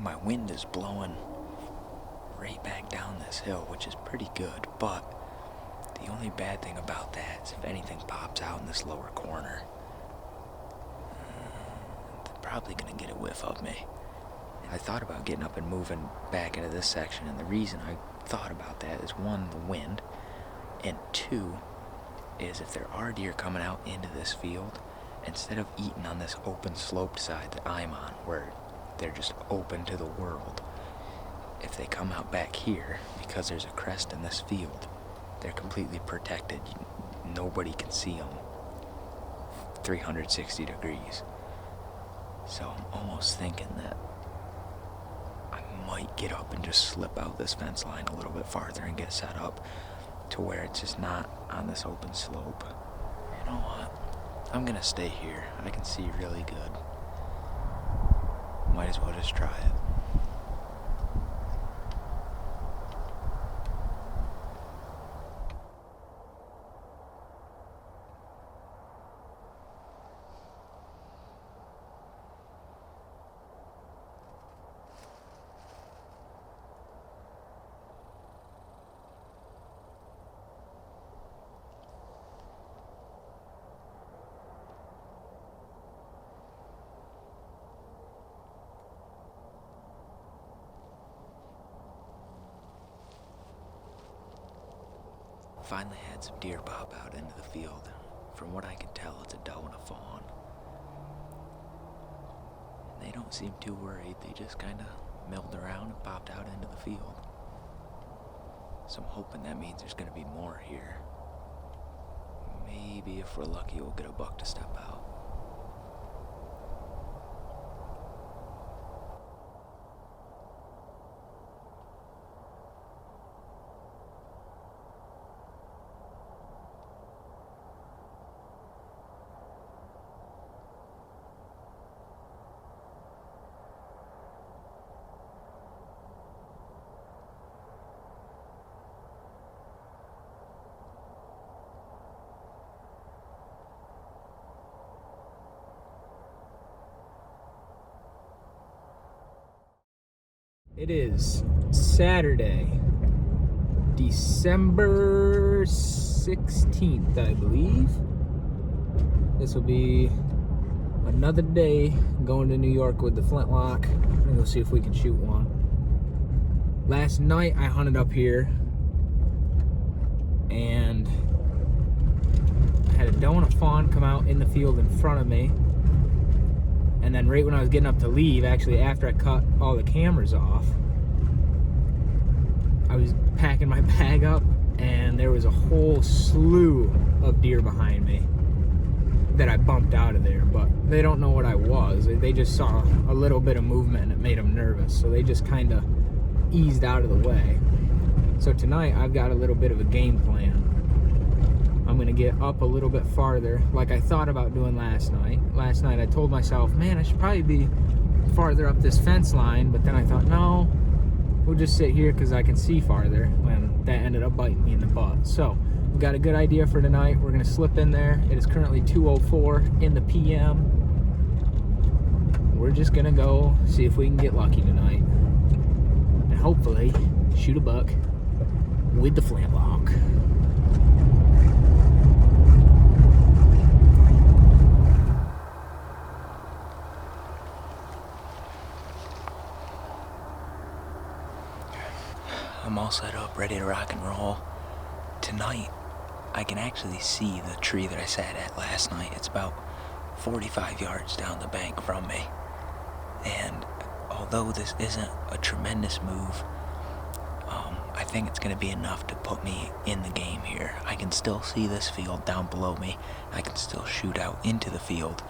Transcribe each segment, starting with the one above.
my wind is blowing right back down this hill, which is pretty good, but the only bad thing about that is if anything pops out in this lower corner, they're probably going to get a whiff of me. I thought about getting up and moving back into this section, and the reason I thought about that is, one, the wind, and two, is if there are deer coming out into this field, instead of eating on this open sloped side that I'm on, where they're just open to the world, if they come out back here, because there's a crest in this field, they're completely protected. Nobody can see them 360 degrees. So I'm almost thinking that I might get up and just slip out this fence line a little bit farther and get set up to where it's just not on this open slope. You know what? I'm gonna stay here. I can see really good. Might as well just try it. Finally had some deer pop out into the field. From what I can tell, it's a doe and a fawn. They don't seem too worried. They just kind of milled around and popped out into the field. So I'm hoping that means there's going to be more here. Maybe if we're lucky, we'll get a buck to step out. It is Saturday, December 16th, I believe. This will be another day going to New York with the Flintlock. I'm gonna go see if we can shoot one. Last night I hunted up here and I had a doe and a fawn come out in the field in front of me. And then right when I was getting up to leave, actually after I cut all the cameras off, I was packing my bag up and there was a whole slew of deer behind me that I bumped out of there, but they don't know what I was. They just saw a little bit of movement and it made them nervous, so they just kind of eased out of the way. So tonight I've got a little bit of a game plan. I'm gonna get up a little bit farther, like I thought about doing last night. Last night I told myself, man, I should probably be farther up this fence line, but then I thought, no, we'll just sit here because I can see farther, when that ended up biting me in the butt. So we got a good idea for tonight. We're gonna slip in there. It is currently 2:04 in the PM. We're just gonna go see if we can get lucky tonight and hopefully shoot a buck with the Flintlock. I'm all set up, ready to rock and roll. Tonight, I can actually see the tree that I sat at last night. It's about 45 yards down the bank from me. And although this isn't a tremendous move, I think it's going to be enough to put me in the game here. I can still see this field down below me. I can still shoot out into the field.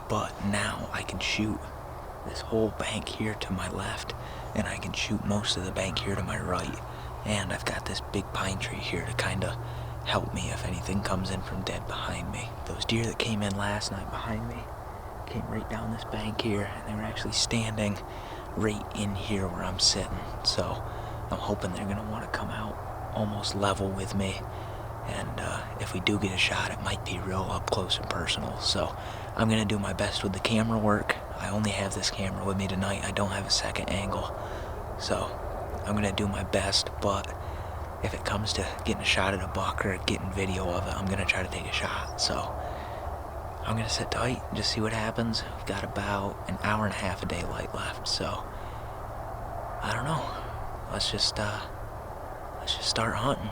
But now I can shoot this whole bank here to my left, and I can shoot most of the bank here to my right. And I've got this big pine tree here to kind of help me if anything comes in from dead behind me. Those deer that came in last night behind me came right down this bank here, and they were actually standing right in here where I'm sitting. So I'm hoping they're gonna want to come out almost level with me, and if we do get a shot, it might be real up close and personal. So I'm gonna do my best with the camera work. I only have this camera with me tonight. I don't have a second angle. So I'm gonna do my best, but if it comes to getting a shot at a buck or getting video of it, I'm gonna try to take a shot. So I'm gonna sit tight and just see what happens. We've got about an hour and a half of daylight left, so I don't know. Let's just start hunting.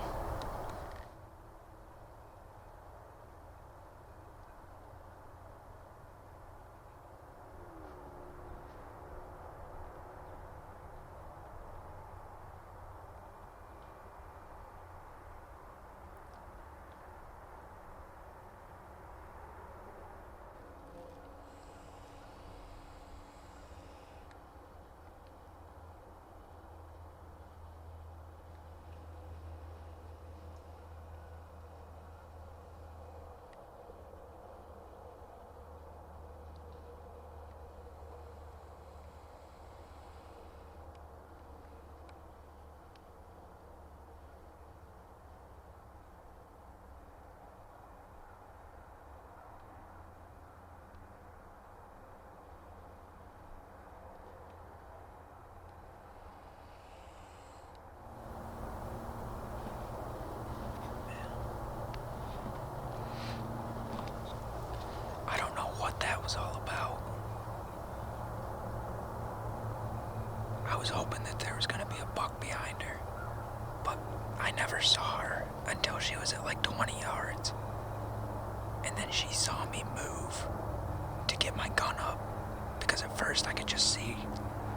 I don't know what that was all about. I was hoping that there was gonna be a buck behind her, but I never saw her until she was at like 20 yards. And then she saw me move to get my gun up, because at first I could just see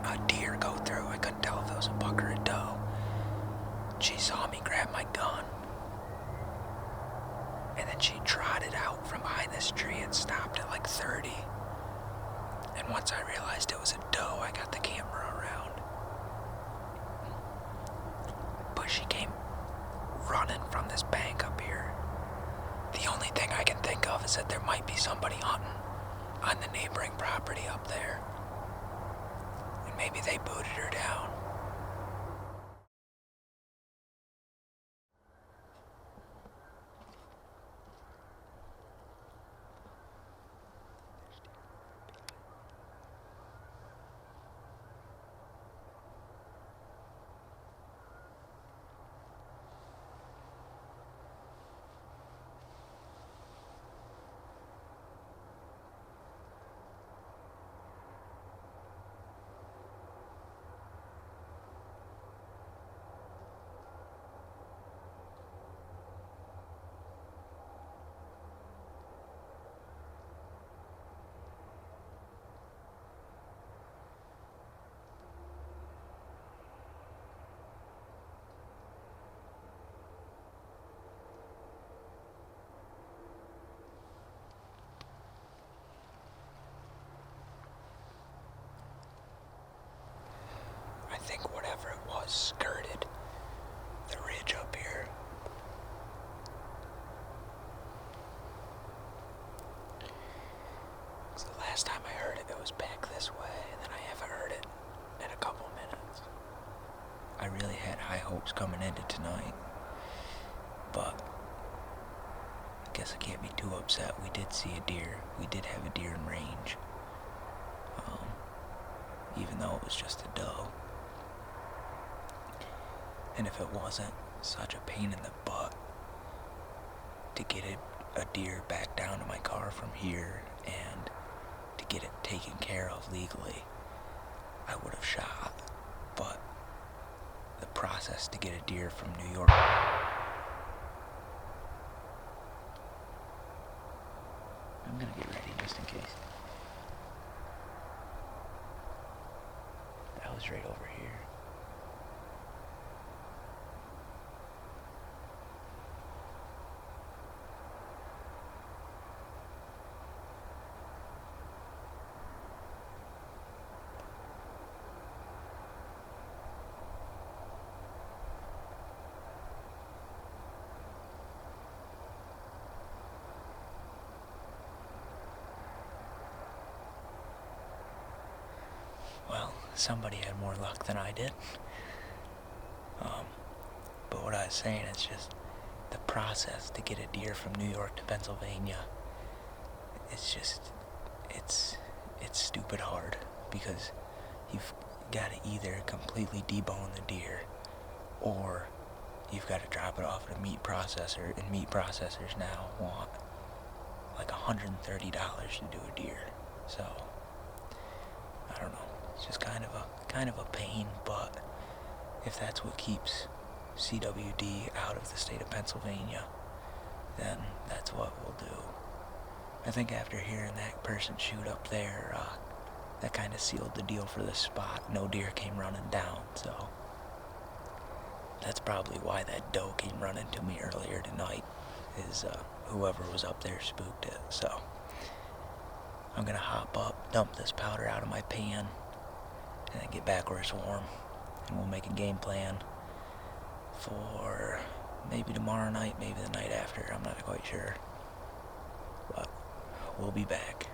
a deer go through. I couldn't tell if it was a buck or a doe. She saw me grab my gun, and then she trotted out from behind this tree and stopped at like 30. And once I realized it was a doe, I got the camera around. But she came running from this bank up here. The only thing I can think of is that there might be somebody hunting on the neighboring property up there. And maybe they booted her down. I think whatever it was skirted the ridge up here. So the last time I heard it, it was back this way, and then I haven't heard it in a couple minutes. I really had high hopes coming into tonight, but I guess I can't be too upset. We did see a deer. We did have a deer in range, even though it was just a doe. And if it wasn't such a pain in the butt to get a deer back down to my car from here and to get it taken care of legally, I would have shot. But the process to get a deer from New York... I'm gonna get ready just in case. That was right over here. Well, somebody had more luck than I did. But what I was saying is just the process to get a deer from New York to Pennsylvania. It's it's stupid hard because you've got to either completely debone the deer or you've got to drop it off at a meat processor, and meat processors now want like $130 to do a deer. So I don't know. It's just kind of a pain, but if that's what keeps CWD out of the state of Pennsylvania, then that's what we'll do. I think after hearing that person shoot up there, that kind of sealed the deal for this spot. No deer came running down, so that's probably why that doe came running to me earlier tonight, is whoever was up there spooked it. So I'm gonna hop up, dump this powder out of my pan, and then get back where it's warm, and we'll make a game plan for maybe tomorrow night, maybe the night after. I'm not quite sure, but we'll be back.